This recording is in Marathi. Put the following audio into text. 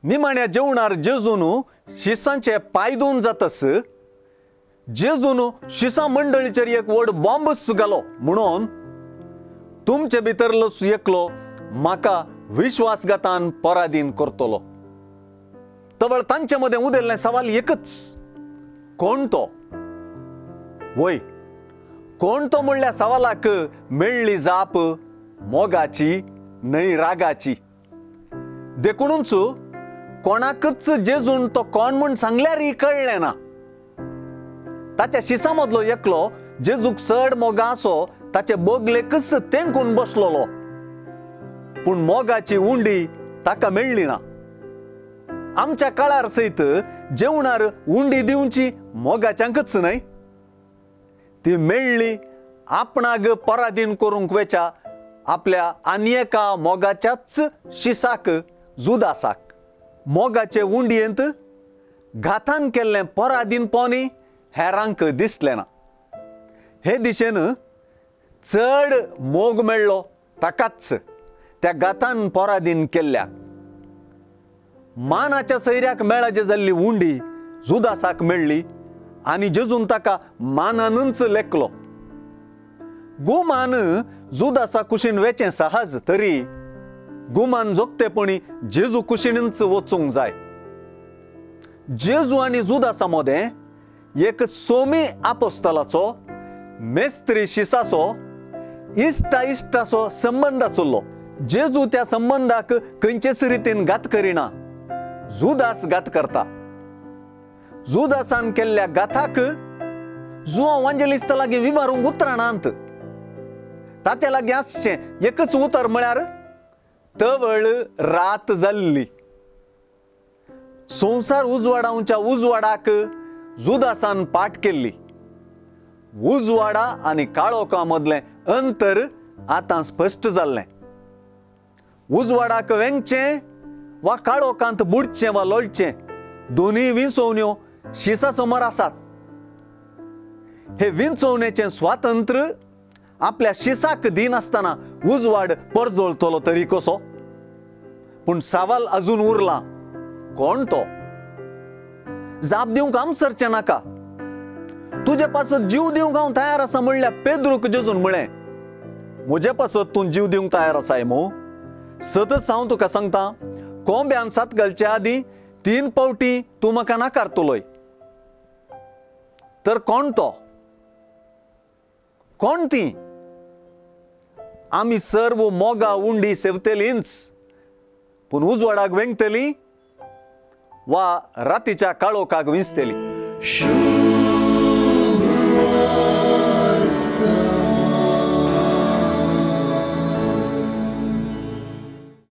निमाण्या जेवणार जेजून शिसांचे पाय धुवन जातस जेजून शिसा मंडळीचेर एक व्हड बॉम्बच घालो म्हणून तुमचे भितरलो एकलो म्हाका विश्वासघातान पराधीन करतलो. तवळ तांचे मध्ये उदेल्ले सवाल एकच, कोण तो? वय, कोण तो म्हणल्या सवालाक मेळ्ळी जाप मोगाची न्हय रागाची. देखूनच कोणाकच जेजून तो कोण म्हण सांगल्यार कळले ना. ताच्या शिसामधलो एकलो जेजूक चड मोगा असो ताचे बोगलेकच तेंकून बसलोलो, पूण मोगाची उंडी ताका मेळ्ळी ना. आमच्या काळार सयत जेवणार उंडी दिवची मोगाच्यांकच न्हय, ती मेळ्ळी आपणाक पराधीन करूंक वेच्या आपल्या आनी एका मोगाच्याच शिसाक जुदासाक. मोगाचे उंडयेंत घातान केल्लें पराधीनपणी हेरांक दिसलें ना. हे दिशेन चड मोग मेळ्ळो ताकाच त्या घातान पराधीन केल्ल्याक. मानाच्या सैऱ्याक मेळाजे जाल्ली उंडी जुदासाक मेळ्ळी आनी जेजून ताका मानानच लेखलो. गुमान जुदासा कुशीन वेचें सहज, तरी गुमान जोगतेपणी जेजू कुशीनच वचूंक जाय. जेजू आनी जुदासा मदें एक सोमी आपोस्तलाचो मेस्त्री शिसाचो इश्टासो संबंध आसलो. जेजू त्या संबंधाक खंयचेच रितीन घात करिना, जुदास घात करता. जुदासान केल्ल्या घाताक जुआ वांजेलिस्त लागीं विवारूंक उतरां नात. ताचे लागीं आसचें एकच उतर म्हळ्यार तवळ रात जाल्ली. संवसार उजवाडावच्या उजवाडाक जुदासान पाट केल्ली. उजवाडा आनी काळोखा मदलें अंतर आतां स्पश्ट जाल्लें. उजवाडाक वेंगचें वा काळोखांत बुडचें वा लोळचें दोनी विंचोवण्यो शिसा समोर आसात. हे विंचोवणेचें स्वातंत्र्य आपल्या शिसाक दिनासतना उजवाड परजळतलो तरी कसो? पूण सवाल अजून उरला, कोण तो? जाप दिवंक आमसरचें नाका. तुजे पासत जीव दिवंक हांव तयार आसा म्हणल्या पेद्रूक जेजून म्हळें, म्हजे पासत तूं जीव दिवंक तयार आसाय मो? सतत हांव तुका सांगता, कोंब्यान सात घालचे आदीं 3 फावटी तूं म्हाका नाकारतलोय. तर कोण तो? कोण ती? आमी सर्व मोगा उंडी सेवतेलींच, पूण उजवाडाक वेंगतली वा रातीच्या काळोखाक विंचतेली.